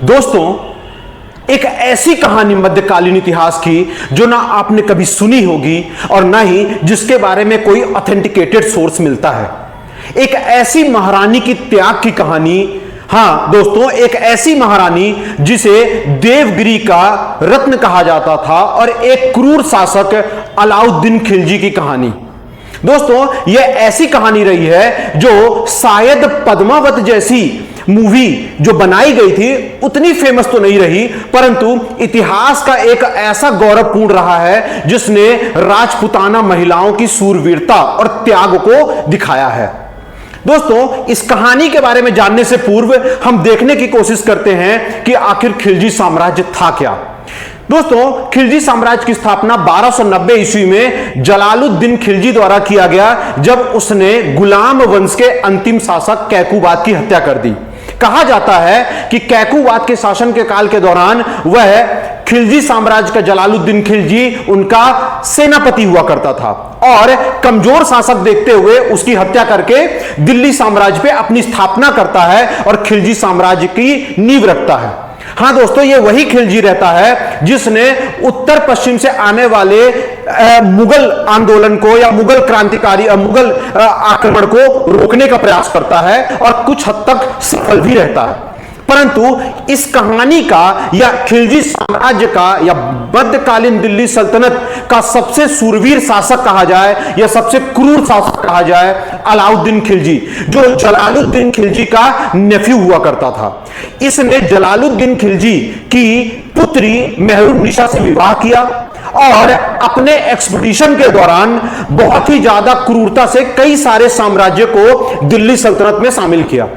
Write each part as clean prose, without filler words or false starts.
दोस्तों, एक ऐसी कहानी मध्यकालीन इतिहास की जो ना आपने कभी सुनी होगी और ना ही जिसके बारे में कोई ऑथेंटिकेटेड सोर्स मिलता है। एक ऐसी महारानी की त्याग की कहानी। हां दोस्तों, एक ऐसी महारानी जिसे देवगिरी का रत्न कहा जाता था और एक क्रूर शासक अलाउद्दीन खिलजी की कहानी। दोस्तों, यह ऐसी कहानी रही है जो शायद पद्मावत जैसी मूवी जो बनाई गई थी उतनी फेमस तो नहीं रही, परंतु इतिहास का एक ऐसा गौरवपूर्ण रहा है जिसने राजपूताना महिलाओं की शूरवीरता और त्याग को दिखाया है। दोस्तों, इस कहानी के बारे में जानने से पूर्व हम देखने की कोशिश करते हैं कि आखिर खिलजी साम्राज्य था क्या। दोस्तों, खिलजी साम्राज्य की स्थापना 1290 ईस्वी में जलालुद्दीन खिलजी द्वारा किया गया, जब उसने गुलाम वंश के अंतिम शासक कैकुबाद की हत्या कर दी। कहा जाता है कि कैकुबाद के शासन के काल के दौरान वह खिलजी साम्राज्य का जलालुद्दीन खिलजी उनका सेनापति हुआ करता था और कमजोर शासक देखते हुए उसकी हत्या करके दिल्ली साम्राज्य पे अपनी स्थापना करता है और खिलजी साम्राज्य की नींव रखता है। हां दोस्तों, ये वही खिलजी रहता है जिसने उत्तर पश्चिम से आने वाले मुगल आंदोलन को या मुगल क्रांतिकारी मुगल आक्रमण को रोकने का प्रयास करता है और कुछ हद तक सफल भी रहता है। परंतु इस कहानी का या खिलजी साम्राज्य का या मध्यकालीन दिल्ली सल्तनत का सबसे शूरवीर शासक कहा जाए या सबसे क्रूर शासक कहा जाए अलाउद्दीन खिलजी, जो जलालुद्दीन खिलजी का नेफ्यू हुआ करता था। इसने जलालुद्दीन खिलजी की पुत्री मेहरुन्निसा से विवाह किया और अपने एक्सपीडिशन के दौरान बहुत ही ज्यादा क्रूरता से कई सारे साम्राज्य को दिल्ली सल्तनत में शामिल किया।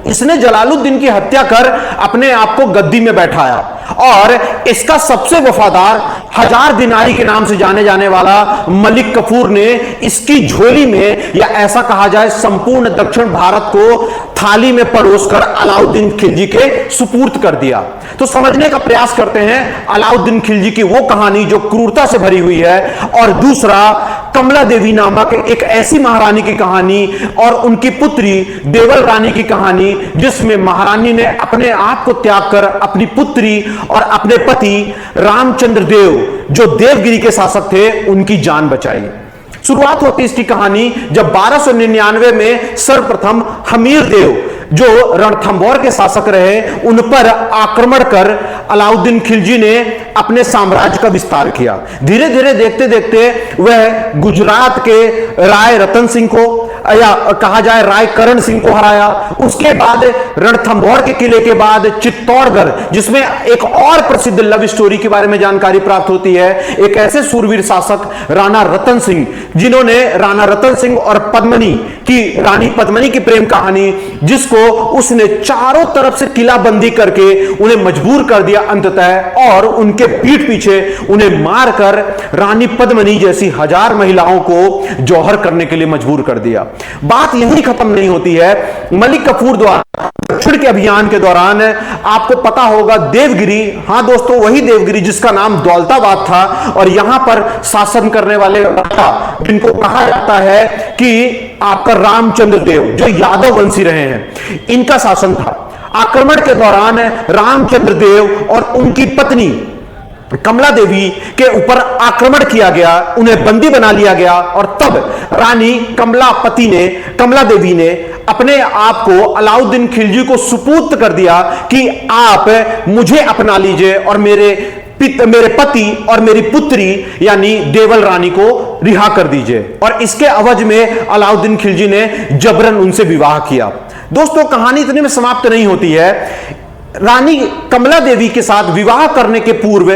इसने जलालुद्दीन की हत्या कर अपने आप को गद्दी में बैठाया और इसका सबसे वफादार 1000 दिनारी के नाम से जाने जाने वाला मलिक कफूर ने इसकी झोली में या ऐसा कहा जाए संपूर्ण दक्षिण भारत को थाली में परोसकर अलाउद्दीन खिलजी के सुपुर्द कर दिया। तो समझने का प्रयास करते हैं अलाउद्दीन खिलजी की वो कहानी जो क्रूरता से भरी हुई है, और दूसरा कमला देवी नामक एक ऐसी महारानी की कहानी और उनकी पुत्री देवल रानी की कहानी, जिसमें महारानी ने अपने आप को त्याग कर अपनी पुत्री और अपने पति रामचंद्र देव जो देवगिरी के शासक थे उनकी जान बचाई। शुरुआत होती है इसकी कहानी जब 1299 में सर्वप्रथम हमीर देव जो रणथंभौर के शासक रहे उन पर आक्रमण कर अलाउद्दीन खिलजी ने अपने साम्राज्य का विस्तार किया। धीरे धीरे देखते देखते वह गुजरात के राय रतन सिंह को या कहा जाए राय करण सिंह को हराया। उसके बाद रणथंभौर के किले के बाद चित्तौड़गढ़, जिसमें एक और प्रसिद्ध लव स्टोरी के बारे में जानकारी प्राप्त होती है, एक ऐसे सूरवीर शासक राणा रतन सिंह जिन्होंने राणा रतन सिंह और पद्मनी की रानी पद्मनी की प्रेम कहानी, जिसको उसने चारों तरफ से किलाबंदी करके उन्हें मजबूर कर दिया अंततः, और उनके पीठ पीछे उन्हें मारकर रानी पद्मनी जैसी 1000 महिलाओं को जौहर करने के लिए मजबूर कर दिया। बात यही खत्म नहीं होती है। मलिक कफूर द्वारा दक्षिण के अभियान के दौरान आपको पता होगा देवगिरी, हां दोस्तों वही देवगिरी जिसका नाम दौलताबाद था, और यहां पर शासन करने वाले राजा जिनको कहा जाता है कि आपका रामचंद्र देव जो यादव वंशी रहे हैं, इनका शासन था। आक्रमण के दौरान रामचंद्र देव और उनकी पत्नी कमला देवी के ऊपर आक्रमण किया गया, उन्हें बंदी बना लिया गया, और तब रानी कमला देवी ने अपने आप को अलाउद्दीन खिलजी को सुपुर्द कर दिया कि आप मुझे अपना लीजिए और मेरे पति और मेरी पुत्री यानी देवल रानी को रिहा कर दीजिए। और इसके अवध में अलाउद्दीन खिलजी ने जबरन उनसे विवाह किया। दोस्तों, कहानी इतने में समाप्त नहीं होती है। रानी कमला देवी के साथ विवाह करने के पूर्व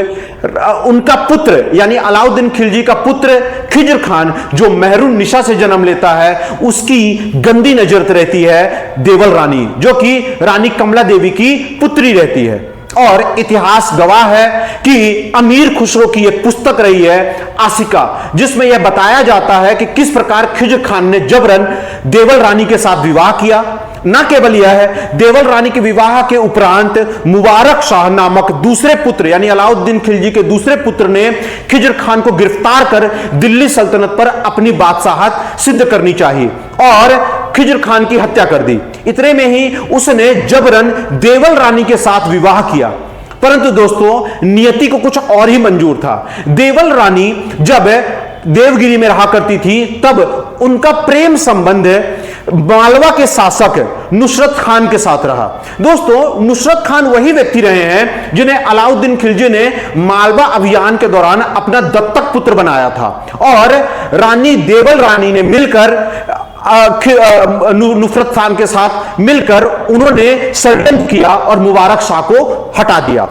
उनका पुत्र यानी अलाउद्दीन खिलजी का पुत्र खिज्र खान जो मेहरुन्निसा से जन्म लेता है, उसकी गंदी नजर रहती है देवल रानी, जो कि रानी कमला देवी की पुत्री रहती है। और इतिहास गवाह है कि अमीर खुसरो की यह पुस्तक रही है आशिका, जिसमें यह बताया जाता है कि किस प्रकार खिज्र खान ने जबरन देवल रानी के साथ विवाह किया। न केवल यह है, देवल रानी के विवाह के उपरांत मुबारक शाह नामक दूसरे पुत्र यानी अलाउद्दीन खिलजी के दूसरे पुत्र ने खिज्र खान को गिरफ्तार कर दिल्ली सल्तनत पर अपनी बादशाहत सिद्ध करनी चाहिए, और खिज्र खान की हत्या कर दी। इतने में ही उसने जबरन देवल रानी के साथ विवाह किया। परंतु दोस्तों नियति को कुछ और ही मंजूर था। देवल रानी जब देवगिरी में रहा करती थी तब उनका प्रेम संबंध मालवा के शासक नुसरत खान के साथ रहा। दोस्तों नुसरत खान वही व्यक्ति रहे हैं जिन्हें अलाउद्दीन खिलजी ने मालवा अभियान के दौरान अपना दत्तक पुत्र बनाया था और रानी देवल रानी ने मिलकर नुसरत खान के साथ मिलकर उन्होंने षड्यंत्र किया और मुबारक शाह को हटा दिया।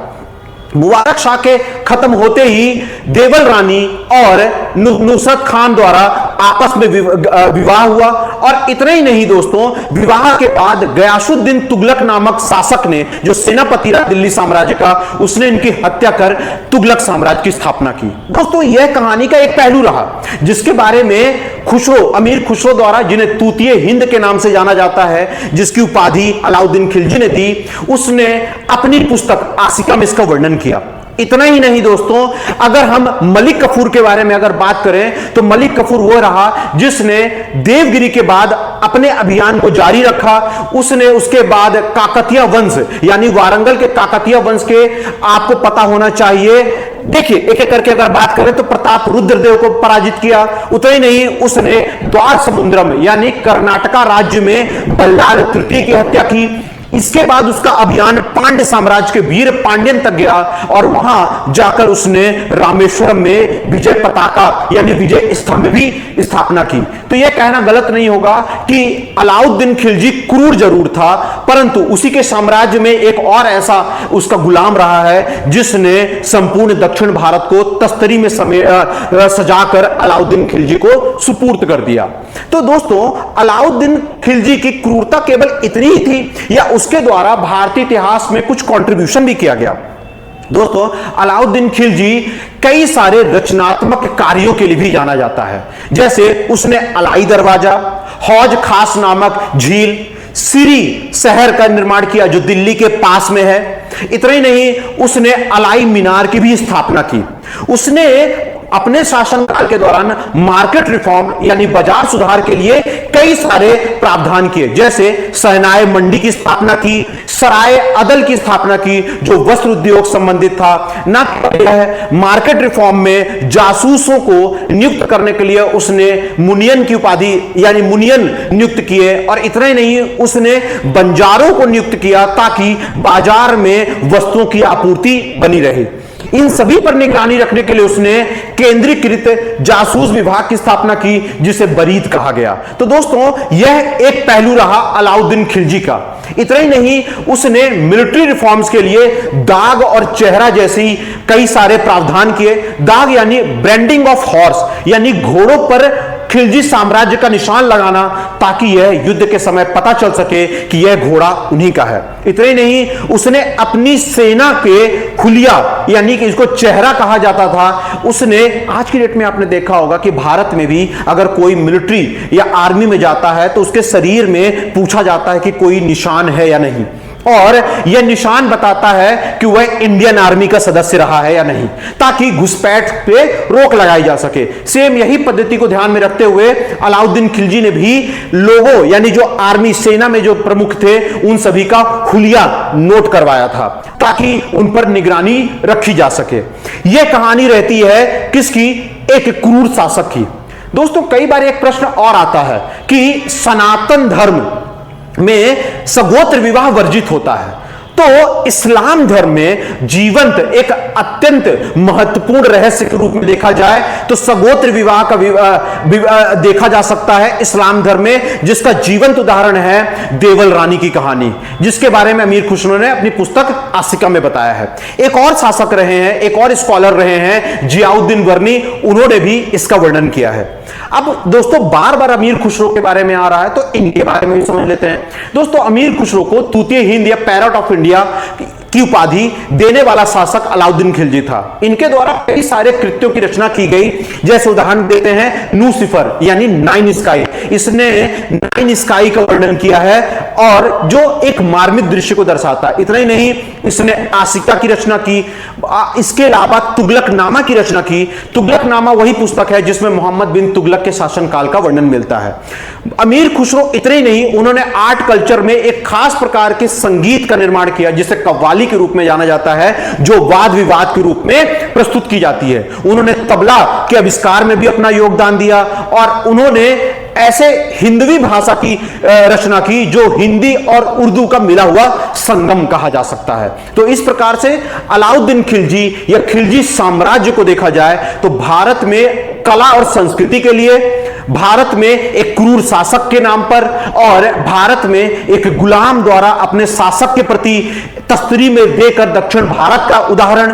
मुबारक शाह के खत्म होते ही देवल रानी और नुसरत खान द्वारा आपस में विवाह हुआ। और इतना ही नहीं दोस्तों, विवाह के बाद गयासुद्दीन तुगलक नामक शासक ने, जो सेनापति रहा दिल्ली साम्राज्य का, उसने इनकी हत्या कर तुगलक साम्राज्य की स्थापना की। दोस्तों यह कहानी का एक पहलू रहा जिसके बारे में खुसरो, अमीर खुसरो द्वारा, जिन्हें तूतीय हिंद के नाम से जाना जाता है, जिसकी उपाधि अलाउद्दीन खिलजी ने दी, उसने अपनी पुस्तक आसिका में इसका वर्णन किया। इतना ही नहीं दोस्तों, अगर हम मलिक कफूर के बारे में अगर बात करें तो मलिक कफूर वो रहा जिसने देवगिरी के बाद अपने अभियान को जारी रखा। उसने उसके बाद काकतिया वंश यानी वारंगल के काकतिया वंश के, आपको पता होना चाहिए, देखिए एक एक करके अगर बात करें तो प्रताप रुद्रदेव को पराजित किया। उतना ही नहीं, उसने द्वार समुद्रम यानी कर्नाटका राज्य में बल्लाल तृतीय की हत्या की। इसके बाद उसका अभियान पांड्य साम्राज्य के वीर पांड्यन तक गया और वहां जाकर उसने रामेश्वरम में विजय पताका यानी विजय स्तंभ भी स्थापना की। तो यह कहना गलत नहीं होगा कि अलाउद्दीन खिलजी क्रूर जरूर था, परंतु उसी के साम्राज्य में एक और ऐसा उसका गुलाम रहा है जिसने संपूर्ण दक्षिण भारत को तस्तरी में सजाकर अलाउद्दीन खिलजी को सुपुर्द कर दिया। तो दोस्तों अलाउद्दीन खिलजी की क्रूरता केवल इतनी ही थी या उसके द्वारा भारतीय इतिहास में कुछ कंट्रीब्यूशन भी किया गया? दोस्तों अलाउद्दीन खिलजी कई सारे रचनात्मक कार्यों के लिए भी जाना जाता है, जैसे उसने अलाई दरवाजा, हौज खास नामक झील, सिरी शहर का निर्माण किया जो दिल्ली के पास में है। इतना ही नहीं, उसने अलाई मीनार की भी स्थापना की। उसने अपने शासनकाल के दौरान मार्केट रिफॉर्म यानी बाजार सुधार के लिए कई सारे प्रावधान किए, जैसे सहनाय मंडी की स्थापना की, सराय अदल की स्थापना की जो वस्त्र उद्योग संबंधित था। न मार्केट रिफॉर्म में जासूसों को नियुक्त करने के लिए उसने मुनियन की उपाधि यानी मुनियन नियुक्त किए। और इतना ही नहीं, उसने बंजारों को नियुक्त किया ताकि बाजार में वस्तुओं की आपूर्ति बनी रहे। इन सभी पर निगरानी रखने के लिए उसने केंद्रीकृत जासूस विभाग की स्थापना की जिसे बरीद कहा गया। तो दोस्तों यह एक पहलू रहा अलाउद्दीन खिलजी का। इतना ही नहीं, उसने मिलिट्री रिफॉर्म्स के लिए दाग और चेहरा जैसी कई सारे प्रावधान किए। दाग यानी ब्रांडिंग ऑफ हॉर्स यानी घोड़ों पर खिलजी साम्राज्य का निशान लगाना ताकि यह युद्ध के समय पता चल सके कि यह घोड़ा उन्हीं का है। इतना ही नहीं, उसने अपनी सेना के खुलिया यानी कि इसको चेहरा कहा जाता था, उसने आज की डेट में आपने देखा होगा कि भारत में भी अगर कोई मिलिट्री या आर्मी में जाता है तो उसके शरीर में पूछा जाता है कि कोई निशान है या नहीं, और यह निशान बताता है कि वह इंडियन आर्मी का सदस्य रहा है या नहीं, ताकि घुसपैठ पे रोक लगाई जा सके। सेम यही पद्धति को ध्यान में रखते हुए अलाउद्दीन खिलजी ने भी लोगों यानी जो आर्मी सेना में जो प्रमुख थे उन सभी का हुलिया नोट करवाया था ताकि उन पर निगरानी रखी जा सके। यह कहानी रहती है किसकी? एक क्रूर शासक की। दोस्तों कई बार एक प्रश्न और आता है कि सनातन धर्म में सगोत्र विवाह वर्जित होता है, तो इस्लाम धर्म में जीवंत एक अत्यंत महत्वपूर्ण रहस्य के रूप में देखा जाए तो सगोत्र विवाह का देखा जा सकता है इस्लाम धर्म में, जिसका जीवंत उदाहरण है देवल रानी की कहानी, जिसके बारे में अमीर खुसरो ने अपनी पुस्तक आसिका में बताया है। एक और शासक रहे हैं, एक और स्कॉलर रहे हैं जियाउद्दीन वर्नी, उन्होंने भी इसका वर्णन किया है। अब दोस्तों बार बार अमीर खुसरो के बारे में आ रहा है तो इनके बारे में भी समझ लेते हैं। दोस्तों अमीर खुसरो को तूतीय हिंद या पैरट ऑफ इंडिया की उपाधि देने वाला शासक अलाउद्दीन खिलजी था। इनके द्वारा कई सारे कृत्यों की रचना की गई, जैसे उदाहरण देते हैं लूसीफर यानी नाइन स्काई। इसने नाइन स्काई का वर्णन किया है और जो एक मार्मिक दृश्य को दर्शाता है। इतना ही नहीं, इसने आशिका की रचना की। इसके अलावा तुगलकनामा की रचना की। तुगलकनामा वही पुस्तक है जिसमें मोहम्मद बिन तुगलक के शासनकाल का वर्णन मिलता है। अमीर खुसरो इतने ही नहीं, उन्होंने आर्ट कल्चर में एक खास प्रकार के संगीत का निर्माण किया जिसे कव्वाली के रूप में जाना जाता है, जो वाद विवाद के रूप में प्रस्तुत की जाती है। उन्होंने तबला के आविष्कार में भी अपना योगदान दिया और उन्होंने ऐसे हिंदवी भाषा की रचना की जो हिंदी और उर्दू का मिला हुआ संगम कहा जा सकता है। तो इस प्रकार से अलाउद्दीन खिलजी या खिलजी साम्राज्य को देखा जाए तो भारत में कला और संस्कृति के लिए, भारत में एक क्रूर शासक के नाम पर और भारत में एक गुलाम द्वारा अपने शासक के प्रति तस्तरी में देकर दक्षिण भारत का उदाहरण